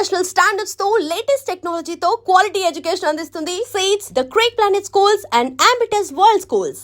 International standards తో latest టెక్నాలజీతో quality education అందిస్తుంది seats the Crake Planet schools and ambitious world schools.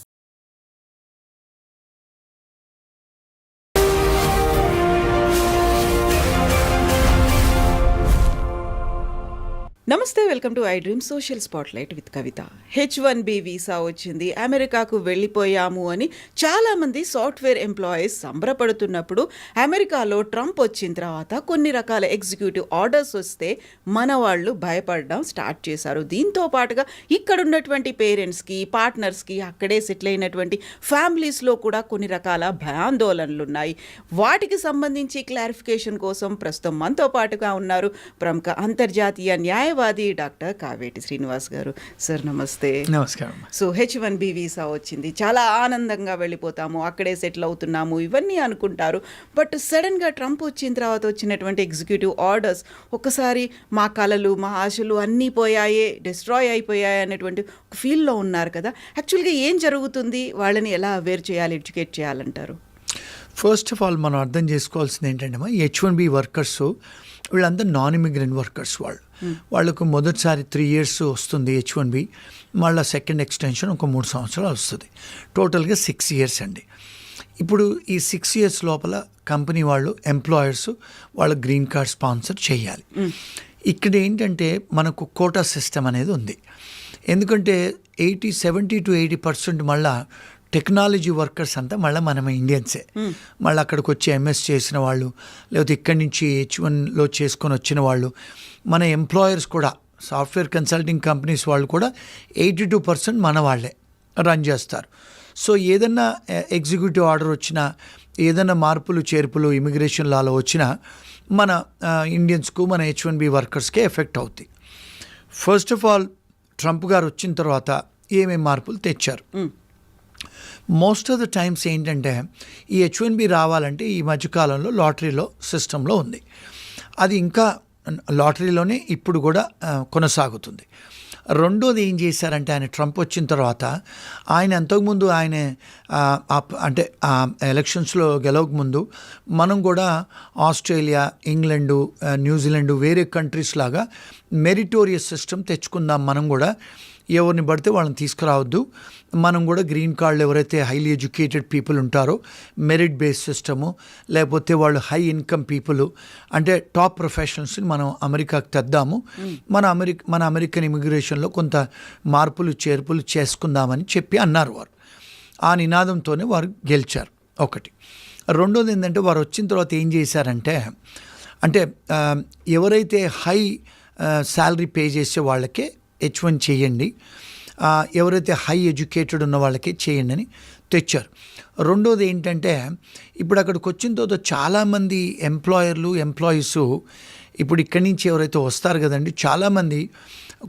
నమస్తే, welcome to iDream Social Spotlight with Kavitha. H1B visa వచ్చింది, అమెరికాకు వెళ్ళిపోయాము అని చాలామంది సాఫ్ట్వేర్ ఎంప్లాయీస్ సంబరపడుతున్నప్పుడు అమెరికాలో ట్రంప్ వచ్చిన తర్వాత కొన్ని రకాల ఎగ్జిక్యూటివ్ ఆర్డర్స్ వస్తే మన వాళ్ళు భయపడడం స్టార్ట్ చేశారు. దీంతో పాటుగా ఇక్కడ ఉన్నటువంటి పేరెంట్స్కి, పార్ట్నర్స్కి, అక్కడే సెటిల్ అయినటువంటి ఫ్యామిలీస్లో కూడా కొన్ని రకాల భయాందోళనలు ఉన్నాయి. వాటికి సంబంధించి క్లారిఫికేషన్ కోసం ప్రస్తుతం మనతో పాటుగా ఉన్నారు ప్రముఖ అంతర్జాతీయ న్యాయవాది డాక్టర్ కావేటి శ్రీనివాస్ గారు. సార్ నమస్తే. నమస్కారం. సో H1B వీసా వచ్చింది, చాలా ఆనందంగా వెళ్ళిపోతాము, అక్కడే సెటిల్ అవుతున్నాము ఇవన్నీ అనుకుంటారు. బట్ సడన్గా ట్రంప్ వచ్చిన తర్వాత వచ్చినటువంటి ఎగ్జిక్యూటివ్ ఆర్డర్స్ ఒక్కసారి మా కలలు, మా ఆశలు అన్నీ పోయాయే, డిస్ట్రాయ్ అయిపోయాయి అనేటువంటి ఫీల్లో ఉన్నారు కదా. యాక్చువల్గా ఏం జరుగుతుంది, వాళ్ళని ఎలా అవేర్ చేయాలి, ఎడ్యుకేట్ చేయాలంటారు? ఫస్ట్ ఆఫ్ ఆల్ మనం అర్థం చేసుకోవాల్సింది ఏంటంటే, H1B వర్కర్స్ వీళ్ళంతా నాన్ ఇమిగ్రెంట్ వర్కర్స్. వాళ్ళకు మొదటిసారి 3 years వస్తుంది H1B, మళ్ళీ సెకండ్ ఎక్స్టెన్షన్ ఒక 3 సంవత్సరాలు వస్తుంది. టోటల్గా 6 years అండి. ఇప్పుడు ఈ 6 years లోపల కంపెనీ వాళ్ళు, ఎంప్లాయర్స్ వాళ్ళ గ్రీన్ కార్డ్ స్పాన్సర్ చేయాలి. ఇక్కడ ఏంటంటే మనకు కోటా సిస్టమ్ అనేది ఉంది. ఎందుకంటే 70 to 80% మళ్ళీ టెక్నాలజీ వర్కర్స్ అంతా మళ్ళీ మనం ఇండియన్సే. మళ్ళీ అక్కడికి వచ్చి ఎంఎస్ చేసిన వాళ్ళు, లేకపోతే ఇక్కడి నుంచి H1లో చేసుకొని వచ్చిన వాళ్ళు, మన ఎంప్లాయర్స్ కూడా సాఫ్ట్వేర్ కన్సల్టింగ్ కంపెనీస్ వాళ్ళు కూడా 82% మన వాళ్ళే రన్ చేస్తారు. సో ఏదన్నా ఎగ్జిక్యూటివ్ ఆర్డర్ వచ్చినా, ఏదైనా మార్పులు చేర్పులు ఇమిగ్రేషన్ లాలో వచ్చినా మన ఇండియన్స్కు, మన H1B వర్కర్స్కే ఎఫెక్ట్ అవుతాయి. ఫస్ట్ ఆఫ్ ఆల్ ట్రంప్ గారు వచ్చిన తర్వాత ఏమేమి మార్పులు తెచ్చారు? మోస్ట్ ఆఫ్ ద టైమ్స్ ఏంటంటే ఈ H1B రావాలంటే ఈ మధ్యకాలంలో లాటరీలో సిస్టంలో ఉంది. అది ఇంకా లాటరీలోనే ఇప్పుడు కూడా కొనసాగుతుంది. రెండోది ఏం చేశారంటే, ఆయన ట్రంప్ వచ్చిన తర్వాత ఆయన అంతకుముందు ఆయన అంటే ఎలక్షన్స్లో గెలవకముందు మనం కూడా ఆస్ట్రేలియా, ఇంగ్లాండు, న్యూజిలాండ్ వేరే కంట్రీస్ లాగా మెరిటోరియస్ సిస్టమ్ తెచ్చుకుందాం. మనం కూడా ఎవరిని పడితే వాళ్ళని తీసుకురావద్దు, మనం కూడా గ్రీన్ కార్డులు ఎవరైతే హైలీ ఎడ్యుకేటెడ్ పీపుల్ ఉంటారో మెరిట్ బేస్డ్ సిస్టము, లేకపోతే వాళ్ళు హై ఇన్కమ్ పీపుల్ అంటే టాప్ ప్రొఫెషనల్స్ని మనం అమెరికాకు తెద్దాము, మన అమెరికన్ ఇమిగ్రేషన్లో కొంత మార్పులు చేర్పులు చేసుకుందామని చెప్పి అన్నారు వారు. ఆ నినాదంతోనే వారు గెలిచారు. ఒకటి. రెండోది ఏంటంటే, వారు వచ్చిన తర్వాత ఏం చేశారంటే, అంటే ఎవరైతే హై శాలరీ పే చేసే వాళ్ళకే H1 చేయండి, ఎవరైతే హై ఎడ్యుకేటెడ్ ఉన్న వాళ్ళకే చేయండి అని తెచ్చారు. రెండోది ఏంటంటే, ఇప్పుడు అక్కడికి వచ్చిన తర్వాత చాలామంది ఎంప్లాయీస్ ఇప్పుడు ఇక్కడి నుంచి ఎవరైతే వస్తారు కదండి, చాలామంది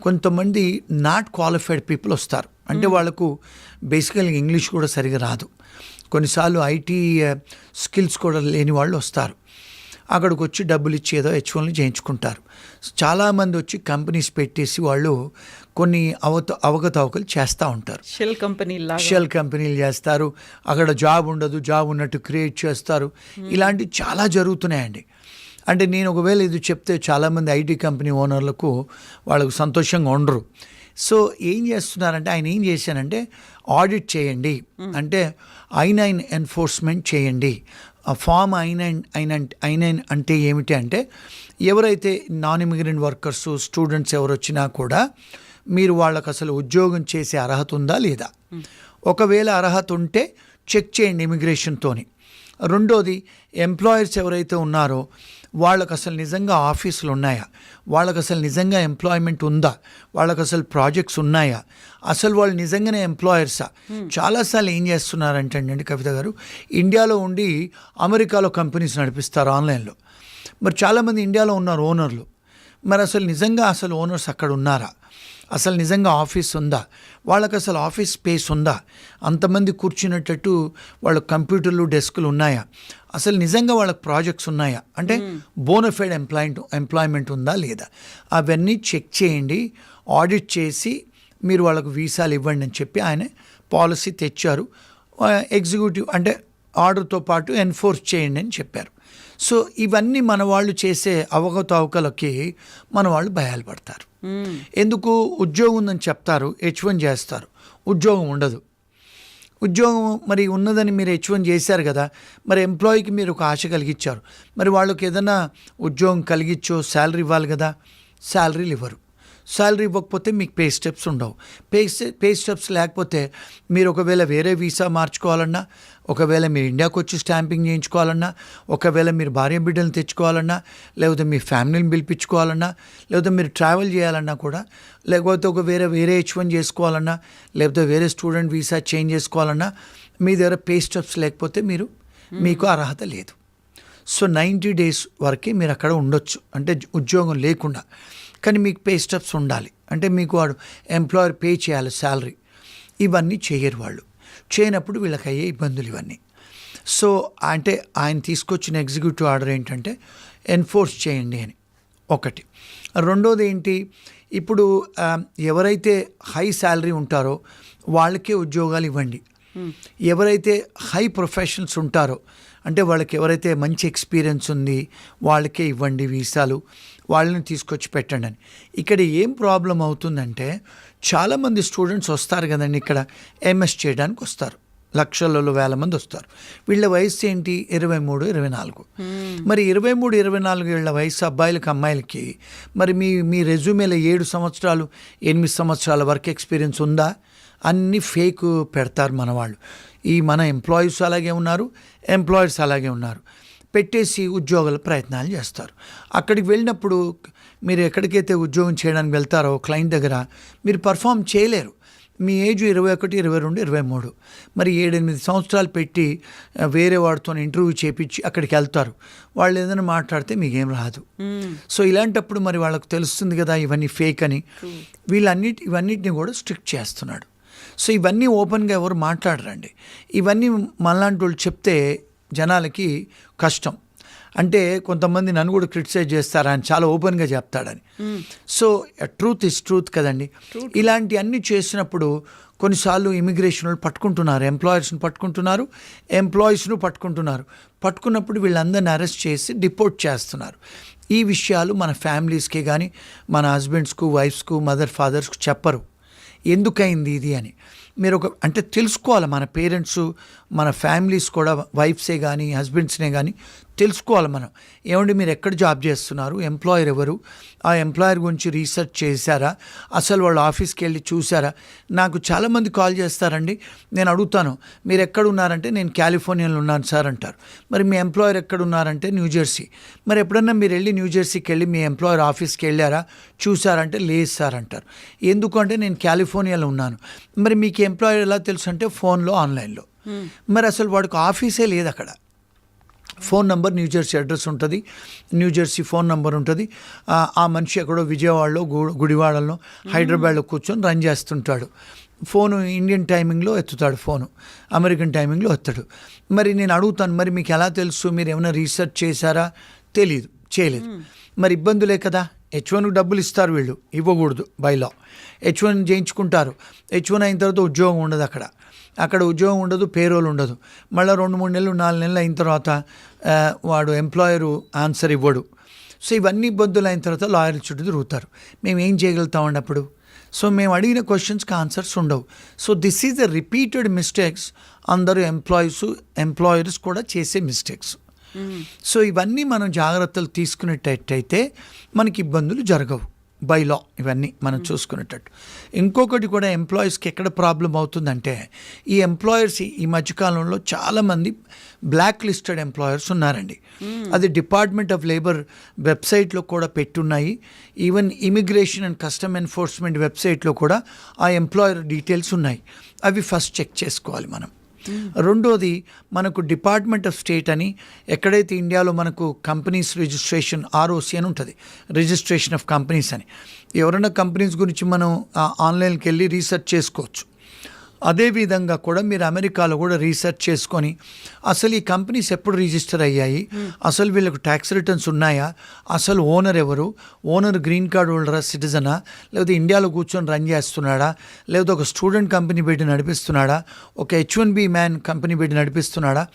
కొంతమంది నాట్ క్వాలిఫైడ్ పీపుల్ వస్తారు. అంటే వాళ్ళకు బేసికల్గా ఇంగ్లీష్ కూడా సరిగా రాదు, కొన్నిసార్లు ఐటీ స్కిల్స్ కూడా లేని వాళ్ళు వస్తారు. అక్కడికి వచ్చి డబ్బులు ఇచ్చి ఏదో H1 చేయించుకుంటారు. చాలామంది వచ్చి కంపెనీస్ పెట్టేసి వాళ్ళు కొన్ని అవకతవకలు చేస్తూ ఉంటారు. షెల్ కంపెనీలు చేస్తారు, అక్కడ జాబ్ ఉండదు, జాబ్ ఉన్నట్టు క్రియేట్ చేస్తారు. ఇలాంటివి చాలా జరుగుతున్నాయండి. అంటే నేను ఒకవేళ ఇది చెప్తే చాలామంది ఐటీ కంపెనీ ఓనర్లకు వాళ్ళకు సంతోషంగా ఉండరు. సో ఏం చేస్తున్నారంటే, ఆయన ఏం చేశానంటే, ఆడిట్ చేయండి అంటే I-9 ఎన్ఫోర్స్మెంట్ చేయండి. ఫామ్ I-9 అంటే ఏమిటి అంటే, ఎవరైతే నాన్ ఇమిగ్రెంట్ వర్కర్స్, స్టూడెంట్స్ ఎవరు వచ్చినా కూడా మీరు వాళ్ళకు అసలు ఉద్యోగం చేసే అర్హత ఉందా లేదా, ఒకవేళ అర్హత ఉంటే చెక్ చేయండి ఇమిగ్రేషన్తోని. రెండోది, ఎంప్లాయర్స్ ఎవరైతే ఉన్నారో వాళ్ళకు అసలు నిజంగా ఆఫీసులు ఉన్నాయా, వాళ్ళకు అసలు నిజంగా ఎంప్లాయ్మెంట్ ఉందా, వాళ్ళకు అసలు ప్రాజెక్ట్స్ ఉన్నాయా, అసలు వాళ్ళు నిజంగానే ఎంప్లాయర్సా. చాలాసార్లు ఏం చేస్తున్నారంటే అండి కవిత గారు, ఇండియాలో ఉండి అమెరికాలో కంపెనీస్ నడిపిస్తారు ఆన్లైన్లో. మరి చాలామంది ఇండియాలో ఉన్నారు ఓనర్లు, మరి అసలు నిజంగా అసలు ఓనర్స్ అక్కడ ఉన్నారా, అసలు నిజంగా ఆఫీస్ ఉందా, వాళ్ళకి అసలు ఆఫీస్ స్పేస్ ఉందా, అంతమంది కూర్చునేటట్టు వాళ్ళ కంప్యూటర్లు, డెస్కులు ఉన్నాయా, అసలు నిజంగా వాళ్ళకి ప్రాజెక్ట్స్ ఉన్నాయా, అంటే బోనఫైడ్ ఎంప్లాయ్మెంట్ ఉందా లేదా, అవన్నీ చెక్ చేయండి, ఆడిట్ చేసి మీరు వాళ్ళకు వీసాలు ఇవ్వండి అని చెప్పి ఆయన పాలసీ తెచ్చారు. ఎగ్జిక్యూటివ్ అంటే ఆర్డర్తో పాటు ఎన్ఫోర్స్ చేయండి అని చెప్పారు. సో ఇవన్నీ మన వాళ్ళు చేసే అవకతవకలకి మన వాళ్ళు భయాలు పడతారు. ఎందుకు? ఉద్యోగం ఉందని చెప్తారు, H1 చేస్తారు, ఉద్యోగం ఉండదు. ఉద్యోగం మరి ఉన్నదని మీరు H1 చేశారు కదా, మరి ఎంప్లాయీకి మీరు ఒక ఆశ కలిగించారు, మరి వాళ్ళకి ఏదైనా ఉద్యోగం కలిగించో శాలరీ ఇవ్వాలి కదా, శాలరీలు ఇవ్వరు. శాలరీ ఇవ్వకపోతే మీకు పే స్టెప్స్ ఉండవు. పే స్టెప్స్ లేకపోతే మీరు ఒకవేళ వేరే వీసా మార్చుకోవాలన్నా, ఒకవేళ మీరు ఇండియాకి వచ్చి స్టాంపింగ్ చేయించుకోవాలన్నా, ఒకవేళ మీరు భార్య బిడ్డలు తెచ్చుకోవాలన్నా, లేకపోతే మీ ఫ్యామిలీని పిలిపించుకోవాలన్నా, లేకపోతే మీరు ట్రావెల్ చేయాలన్నా కూడా, లేకపోతే ఒక వేరే H1 చేసుకోవాలన్నా, లేకపోతే వేరే స్టూడెంట్ వీసా చేంజ్ చేసుకోవాలన్నా, మీ దగ్గర పే స్టెప్స్ లేకపోతే మీకు అర్హత లేదు. సో 90 days వరకే మీరు అక్కడ ఉండొచ్చు, అంటే ఉద్యోగం లేకుండా. కానీ మీకు పే స్టెప్స్ ఉండాలి, అంటే మీకు వాడు ఎంప్లాయర్ పే చేయాలి శాలరీ. ఇవన్నీ చేయరు వాళ్ళు. చేయనప్పుడు వీళ్ళకి అయ్యే ఇబ్బందులు ఇవన్నీ. సో అంటే ఆయన తీసుకొచ్చిన ఎగ్జిక్యూటివ్ ఆర్డర్ ఏంటంటే ఎన్ఫోర్స్ చేయండి అని ఒకటి. రెండోది ఏంటి, ఇప్పుడు ఎవరైతే హై శాలరీ ఉంటారో వాళ్ళకే ఉద్యోగాలు ఇవ్వండి. ఎవరైతే హై ప్రొఫెషనల్స్ ఉంటారో, అంటే వాళ్ళకి ఎవరైతే మంచి ఎక్స్పీరియన్స్ ఉంది వాళ్ళకే ఇవ్వండి వీసాలు, వాళ్ళని తీసుకొచ్చి పెట్టండి అని. ఇక్కడ ఏం ప్రాబ్లం అవుతుందంటే, చాలామంది స్టూడెంట్స్ వస్తారు కదండి ఇక్కడ MS చేయడానికి వస్తారు, లక్షలలో వేల మంది వస్తారు. వీళ్ళ వయసు ఏంటి? 23, 24. మరి 23, 24 ఏళ్ల వయసు అబ్బాయిలకి అమ్మాయిలకి మరి మీ రెజ్యూమేలో 7 సంవత్సరాలు 8 సంవత్సరాల వర్క్ ఎక్స్పీరియన్స్ ఉందా? అన్నీ ఫేక్ పెడతారు మన వాళ్ళు. మన ఎంప్లాయీస్ అలాగే ఉన్నారు, ఎంప్లాయర్స్ అలాగే ఉన్నారు. పెట్టేసి ఉద్యోగాల ప్రయత్నాలు చేస్తారు. అక్కడికి వెళ్ళినప్పుడు మీరు ఎక్కడికైతే ఉద్యోగం చేయడానికి వెళ్తారో క్లయింట్ దగ్గర మీరు పర్ఫామ్ చేయలేరు. మీ ఏజ్ 21, 22, 23. మరి 7-8 సంవత్సరాలు పెట్టి వేరే వాడితో ఇంటర్వ్యూ చేపించి అక్కడికి వెళ్తారు. వాళ్ళు ఏదైనా మాట్లాడితే మీకేం రాదు. సో ఇలాంటప్పుడు మరి వాళ్ళకు తెలుస్తుంది కదా ఇవన్నీ ఫేక్ అని. ఇవన్నిటిని కూడా స్ట్రిక్ట్ చేస్తున్నాడు. సో ఇవన్నీ ఓపెన్గా ఎవరు మాట్లాడరండి. ఇవన్నీ మనలాంటి వాళ్ళు చెప్తే జనాలకి కష్టం. అంటే కొంతమంది నన్ను కూడా క్రిటిసైజ్ చేస్తారా అని చాలా ఓపెన్గా చెప్తాడని. సో ట్రూత్ ఇస్ ట్రూత్ కదండి. ఇలాంటి అన్నీ చేసినప్పుడు కొన్నిసార్లు ఇమిగ్రేషన్ వాళ్ళు పట్టుకుంటున్నారు, ఎంప్లాయర్స్ని పట్టుకుంటున్నారు, ఎంప్లాయీస్ను పట్టుకుంటున్నారు. పట్టుకున్నప్పుడు వీళ్ళందరినీ అరెస్ట్ చేసి డిపోర్ట్ చేస్తున్నారు. ఈ విషయాలు మన ఫ్యామిలీస్కే కానీ మన హస్బెండ్స్కు, వైఫ్స్కు, మదర్, ఫాదర్స్కు చెప్పరు ఎందుకైంది ఇది అని. మీరు అంటే తెలుసుకోవాలి. మన పేరెంట్స్, మన ఫ్యామిలీస్ కూడా, వైఫ్సే కానీ హస్బెండ్స్నే కానీ తెలుసుకోవాలి మనం. ఏమండి మీరు ఎక్కడ జాబ్ చేస్తున్నారు, ఎంప్లాయర్ ఎవరు, ఆ ఎంప్లాయర్ గురించి రీసెర్చ్ చేశారా, అసలు వాళ్ళు ఆఫీస్కి వెళ్ళి చూసారా? నాకు చాలామంది కాల్ చేస్తారండి, నేను అడుగుతాను మీరు ఎక్కడ ఉన్నారంటే నేను కాలిఫోర్నియాలో ఉన్నాను సార్ అంటారు. మరి మీ ఎంప్లాయర్ ఎక్కడ ఉన్నారంటే న్యూజెర్సీ. మరి ఎప్పుడన్నా మీరు వెళ్ళి న్యూజెర్సీకి వెళ్ళి మీ ఎంప్లాయర్ ఆఫీస్కి వెళ్ళారా, చూసారంటే లేదు సార్ అంటారు. ఎందుకంటే నేను కాలిఫోర్నియాలో ఉన్నాను. మరి మీకు ఎంప్లాయర్ ఎలా తెలుసు అంటే ఫోన్లో, ఆన్లైన్లో. మరి అసలు వాడికి ఆఫీసే లేదు అక్కడ. ఫోన్ నంబర్, న్యూజెర్సీ అడ్రస్ ఉంటుంది, న్యూజెర్సీ ఫోన్ నంబర్ ఉంటుంది. ఆ మనిషి ఎక్కడో విజయవాడలో, గుడివాడలో, హైదరాబాద్లో కూర్చొని రన్ చేస్తుంటాడు. ఫోను ఇండియన్ టైమింగ్లో ఎత్తుతాడు, ఫోను అమెరికన్ టైమింగ్లో ఎత్తాడు. మరి నేను అడుగుతాను, మరి మీకు ఎలా తెలుసు, మీరు ఏమైనా రీసెర్చ్ చేశారా? తెలీదు, చేయలేదు. మరి ఇబ్బందులే కదా. H1కు డబ్బులు ఇస్తారు వీళ్ళు, ఇవ్వకూడదు బై లా. H1 చేయించుకుంటారు. H1 అయిన తర్వాత ఉద్యోగం ఉండదు అక్కడ ఉద్యోగం ఉండదు, పేరోల్ ఉండదు. మళ్ళీ 2-3 నెలలు 4 నెలలు అయిన తర్వాత వాడు ఎంప్లాయరు ఆన్సర్ ఇవ్వడు. సో ఇవన్నీ ఇబ్బందులు అయిన తర్వాత లాయర్ల చుట్టూ తిరుగుతారు. మేము ఏం చేయగలుగుతామండి అప్పుడు? సో మేము అడిగిన క్వశ్చన్స్కి ఆన్సర్స్ ఉండవు. So this is the repeated mistakes. అందరూ ఎంప్లాయర్స్ కూడా చేసే మిస్టేక్స్. సో ఇవన్నీ మనం జాగ్రత్తలు తీసుకునేటట్టయితే మనకి ఇబ్బందులు జరగవు బై లా. ఇవన్నీ మనం చూసుకునేటట్టు. ఇంకొకటి కూడా ఎంప్లాయీస్కి ఎక్కడ ప్రాబ్లం అవుతుందంటే, ఈ ఎంప్లాయర్స్ ఈ మధ్యకాలంలో చాలామంది బ్లాక్ లిస్టెడ్ ఎంప్లాయర్స్ ఉన్నారండి. అది డిపార్ట్మెంట్ ఆఫ్ లేబర్ వెబ్సైట్లో కూడా పెట్టున్నాయి. Even immigration and custom enforcement వెబ్సైట్లో కూడా ఆ ఎంప్లాయర్ డీటెయిల్స్ ఉన్నాయి. అవి ఫస్ట్ చెక్ చేసుకోవాలి మనం. రెండోది, మనకు డిపార్ట్మెంట్ ఆఫ్ స్టేట్ అని ఎక్కడైతే ఇండియాలో మనకు కంపెనీస్ రిజిస్ట్రేషన్ ROC అని ఉంటుంది, రిజిస్ట్రేషన్ ఆఫ్ కంపెనీస్ అని. ఎవరైనా కంపెనీస్ గురించి మనం ఆన్లైన్కి వెళ్ళి రీసెర్చ్ చేసుకోవచ్చు. అదేవిధంగా కూడా మీరు అమెరికాలో కూడా రీసెర్చ్ చేసుకొని అసలు ఈ కంపెనీస్ ఎప్పుడు రిజిస్టర్ అయ్యాయి, అసలు వీళ్ళకు ట్యాక్స్ రిటర్న్స్ ఉన్నాయా, అసలు ఓనర్ ఎవరు, ఓనర్ గ్రీన్ కార్డ్ హోల్డరా, సిటిజనా, లేకపోతే ఇండియాలో కూర్చొని రన్ చేస్తున్నాడా, లేకపోతే ఒక స్టూడెంట్ కంపెనీ పెట్టి నడిపిస్తున్నాడా, ఒక H1B మ్యాన్ కంపెనీ పెట్టి నడిపిస్తున్నాడా,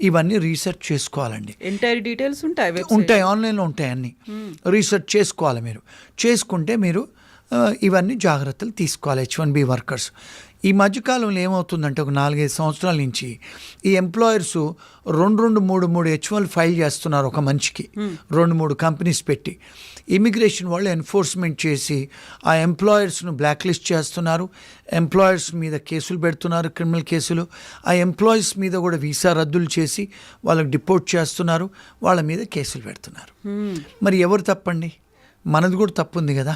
ఇవన్నీ రీసెర్చ్ చేసుకోవాలండి. ఎంటైర్ డీటెయిల్స్ ఉంటాయి, ఉంటాయి, ఆన్లైన్లో ఉంటాయి అన్నీ. రీసెర్చ్ చేసుకోవాలి. మీరు చేసుకుంటే మీరు ఇవన్నీ జాగ్రత్తలు తీసుకోవాలి. H1B వర్కర్స్ ఈ మధ్యకాలంలో ఏమవుతుందంటే ఒక 4-5 సంవత్సరాల నుంచి ఈ ఎంప్లాయర్స్ 2-3 H1 ఫైల్ చేస్తున్నారు ఒక మనిషికి, 2-3 కంపెనీస్ పెట్టి. ఇమిగ్రేషన్ వాళ్ళు ఎన్ఫోర్స్మెంట్ చేసి ఆ ఎంప్లాయర్స్ను బ్లాక్ లిస్ట్ చేస్తున్నారు, ఎంప్లాయర్స్ మీద కేసులు పెడుతున్నారు, క్రిమినల్ కేసులు. ఆ ఎంప్లాయీస్ మీద కూడా వీసా రద్దులు చేసి వాళ్ళకి డిపోర్ట్ చేస్తున్నారు, వాళ్ళ మీద కేసులు పెడుతున్నారు. మరి ఎవరు తప్పండి? మనది కూడా తప్పు ఉంది కదా.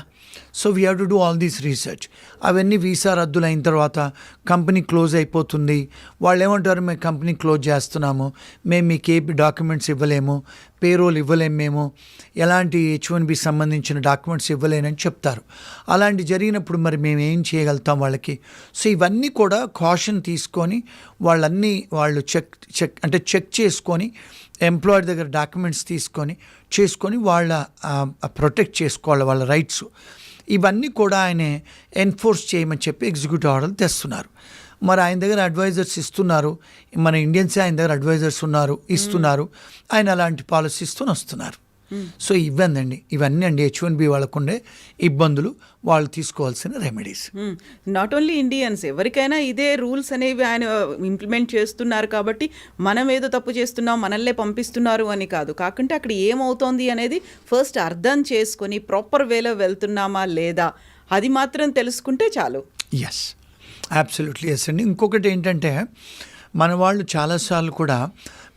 So we have to do all these research. అవన్నీ వీసా రద్దులు అయిన తర్వాత కంపెనీ క్లోజ్ అయిపోతుంది. వాళ్ళు ఏమంటారు, మేము కంపెనీ క్లోజ్ చేస్తున్నాము, మేము మీకు ఏ డాక్యుమెంట్స్ ఇవ్వలేము, పేరోల్ ఇవ్వలేము, మేము ఎలాంటి H1B సంబంధించిన డాక్యుమెంట్స్ ఇవ్వలేనని చెప్తారు. అలాంటి జరిగినప్పుడు మరి మేము ఏం చేయగలుగుతాం వాళ్ళకి? సో ఇవన్నీ కూడా కాషన్ తీసుకొని వాళ్ళు చెక్ చేసుకొని ఎంప్లాయర్ దగ్గర డాక్యుమెంట్స్ చేసుకొని వాళ్ళ ప్రొటెక్ట్ చేసుకోవాలి వాళ్ళ రైట్స్. ఇవన్నీ కూడా ఆయన ఎన్ఫోర్స్ చేయమని చెప్పి ఎగ్జిక్యూటివ్ ఆర్డర్లు తెస్తున్నారు. మరి ఆయన దగ్గర అడ్వైజర్స్ ఇస్తున్నారు, మన ఇండియన్సే ఆయన దగ్గర అడ్వైజర్స్ ఇస్తున్నారు, ఆయన అలాంటి పాలసీస్తో వస్తున్నారు. సో ఇవన్నీ అండి H1B వాళ్ళకుండే ఇబ్బందులు, వాళ్ళు తీసుకోవాల్సిన రెమెడీస్. నాట్ ఓన్లీ ఇండియన్స్, ఎవరికైనా ఇదే రూల్స్ అనేవి ఆయన ఇంప్లిమెంట్ చేస్తున్నారు కాబట్టి మనం ఏదో తప్పు చేస్తున్నాం, మనల్నే పంపిస్తున్నారు అని కాదు. కాకుంటే అక్కడ ఏమవుతోంది అనేది ఫస్ట్ అర్థం చేసుకొని ప్రాపర్ వేలో వెళ్తున్నామా లేదా అది మాత్రం తెలుసుకుంటే చాలు. ఎస్, అబ్సల్యూట్లీ ఎస్ అండి. ఇంకొకటి ఏంటంటే మన వాళ్ళు చాలాసార్లు కూడా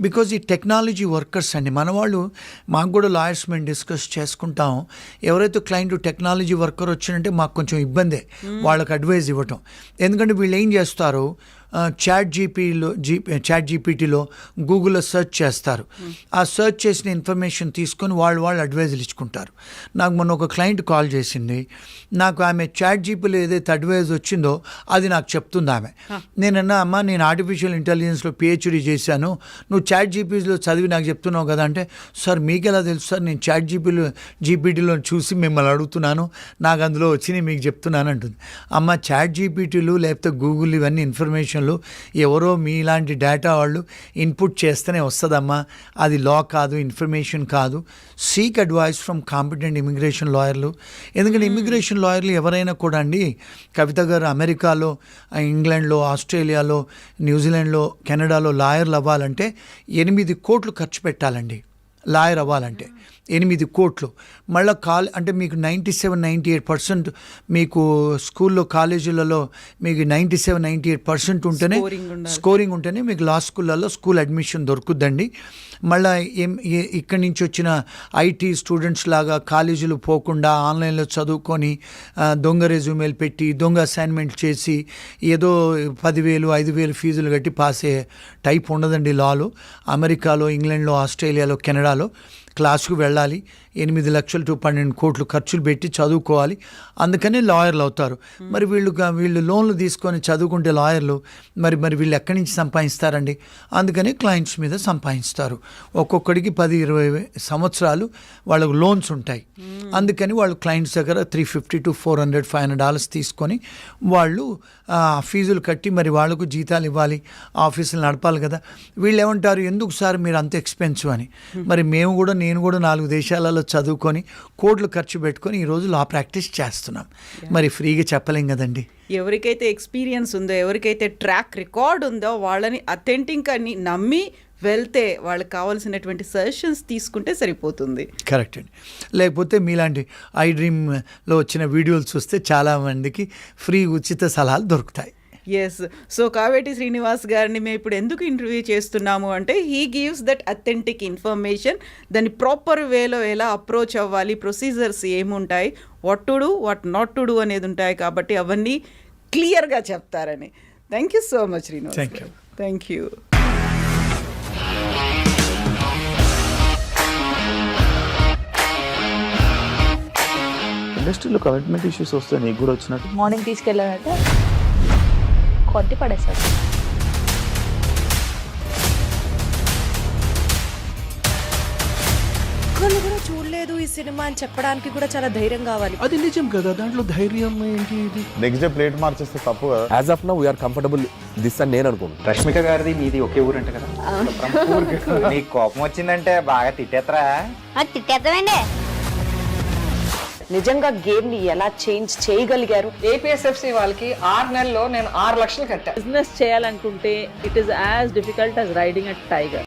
బికాజ్ ఈ టెక్నాలజీ వర్కర్స్ అండి, మన వాళ్ళు, మాకు కూడా లాయర్స్ మేము డిస్కస్ చేసుకుంటాం, ఎవరైతే క్లయింట్ టెక్నాలజీ వర్కర్ వచ్చినంటే మాకు కొంచెం ఇబ్బందే వాళ్ళకి అడ్వైజ్ ఇవ్వటం. ఎందుకంటే వీళ్ళు ఏం చేస్తారు, చాట్ జీపీటీలో గూగుల్లో సెర్చ్ చేస్తారు, ఆ సెర్చ్ చేసిన ఇన్ఫర్మేషన్ తీసుకొని వాళ్ళు అడ్వైజులు ఇచ్చుకుంటారు. నాకు మొన్న ఒక క్లయింట్ కాల్ చేసింది, నాకు ఆమె చాట్ జీపీలో ఏదైతే అడ్వైజ్ వచ్చిందో అది నాకు చెప్తుంది ఆమె. నేనన్నా, అమ్మ నేను ఆర్టిఫిషియల్ ఇంటెలిజెన్స్లో PhD చేశాను, నువ్వు చాట్ జీపీలో చదివి నాకు చెప్తున్నావు కదా అంటే, సార్ మీకు ఎలా తెలుసు సార్, నేను చాట్ జీపీటీలో చూసి మిమ్మల్ని అడుగుతున్నాను, నాకు అందులో వచ్చినాయి మీకు చెప్తున్నాను అంటుంది. అమ్మ చాట్ జీపీటీలు లేకపోతే గూగుల్ ఇవన్నీ ఇన్ఫర్మేషన్లు ఎవరో మీలాంటి డేటా వాళ్ళు ఇన్పుట్ చేస్తేనే వస్తుందమ్మా, అది లా కాదు, ఇన్ఫర్మేషన్ కాదు. Seek advice from competent immigration లాయర్లు. ఎందుకంటే ఇమిగ్రేషన్ లాయర్లు ఎవరైనా కూడా అండి, కవిత గారు అమెరికాలో, ఇంగ్లాండ్లో, ఆస్ట్రేలియాలో, న్యూజిలాండ్లో, కెనడాలో లాయర్లు అవ్వాలంటే 8 కోట్లు ఖర్చు పెట్టాలండి. లాయర్ అవ్వాలంటే 8 కోట్లు. మళ్ళీ అంటే మీకు 97-98% మీకు స్కూల్లో కాలేజీలలో మీకు 97-98% ఉంటేనే స్కోరింగ్ ఉంటేనే మీకు లా స్కూళ్ళల్లో స్కూల్ అడ్మిషన్ దొరుకుద్దండి. మళ్ళీ ఇక్కడి నుంచి వచ్చిన IT స్టూడెంట్స్ లాగా కాలేజీలు పోకుండా ఆన్లైన్లో చదువుకొని దొంగ రెజ్యూమేలు పెట్టి దొంగ అసైన్మెంట్ చేసి ఏదో 10,000 5,000 ఫీజులు కట్టి పాస్ అయ్యే టైప్ ఉండదండి లాలో. అమెరికాలో, ఇంగ్లాండ్లో, ఆస్ట్రేలియాలో, కెనడాలో క్లాసుకు వెళ్ళాలి, 8 లక్షలు to 12 కోట్లు ఖర్చులు పెట్టి చదువుకోవాలి, అందుకనే లాయర్లు అవుతారు. మరి వీళ్ళు లోన్లు తీసుకొని చదువుకుంటే లాయర్లు మరి వీళ్ళు ఎక్కడి నుంచి సంపాదిస్తారండి? అందుకని క్లయింట్స్ మీద సంపాదిస్తారు. ఒక్కొక్కడికి 10-20 సంవత్సరాలు వాళ్ళకు లోన్స్ ఉంటాయి. అందుకని వాళ్ళు క్లయింట్స్ దగ్గర $350 to $400-500 తీసుకొని వాళ్ళు ఫీజులు కట్టి మరి వాళ్ళకు జీతాలు ఇవ్వాలి, ఆఫీసులు నడపాలి కదా. వీళ్ళు ఏమంటారు, ఎందుకు సార్ మీరు అంత ఎక్స్పెన్సివ్ అని. మరి నేను కూడా 4 దేశాలలో చదువుకొని కోట్లు ఖర్చు పెట్టుకొని ఈరోజు లా ప్రాక్టీస్ చేస్తున్నాం, మరి ఫ్రీగా చెప్పలేం కదండి. ఎవరికైతే ఎక్స్పీరియన్స్ ఉందో, ఎవరికైతే ట్రాక్ రికార్డ్ ఉందో వాళ్ళని అథెంటిక్ అని నమ్మి వెళ్తే వాళ్ళకి కావాల్సినటువంటి సజెషన్స్ తీసుకుంటే సరిపోతుంది. కరెక్ట్ అండి. లేకపోతే మీలాంటి iDreamలో వచ్చిన వీడియోలు చూస్తే చాలామందికి ఫ్రీ ఉచిత సలహాలు దొరుకుతాయి. ఎస్. సో కావేటి శ్రీనివాస్ గారిని మేము ఇప్పుడు ఎందుకు ఇంటర్వ్యూ చేస్తున్నాము అంటే, he gives that authentic information. దాన్ని ప్రాపర్ వేలో ఎలా అప్రోచ్ అవ్వాలి, ప్రొసీజర్స్ ఏముంటాయి, what to do, what not to do అనేది ఉంటాయి కాబట్టి అవన్నీ క్లియర్గా చెప్తారని. Thank you so much Srinivas. Thank you. ఇండస్ట్రీలో కమిట్మెంట్ ఇష్యూస్ వస్తే నీకు కూడా వచ్చినట్టు మార్నింగ్ తీసుకెళ్ళానంటే కొద్ది పడేశాడు. ఒక్కళ్ళు కూడా చూడలేదు ఈ సినిమా అని చెప్పడానికి కూడా చాలా ధైర్యం కావాలి. అది నిజం కదా, దాంట్లో ధైర్యం ఏంటి? ఇది నెక్స్ట్ డే ప్లేట్ మార్చేస్తే తప్పు కదా. As of now we are comfortable this అని నేను అనుకుంటున్నాను. రష్మిక గారిది మీది ఒకే ఊరంట కదా. నీకు కోపం వచ్చిందంటే బాగా తిట్టేత్తరా? తిట్టేద్దామండి. నిజంగా గేమ్ ని ఎలా చేంజ్ చేయగలిగారు? ఏపీఎస్ఎఫ్సి వాళ్ళకి 6 నెలల్లో నేను 6 లక్షలు కట్టా. బిజినెస్ చేయాలనుకుంటే it is as difficult as riding a tiger.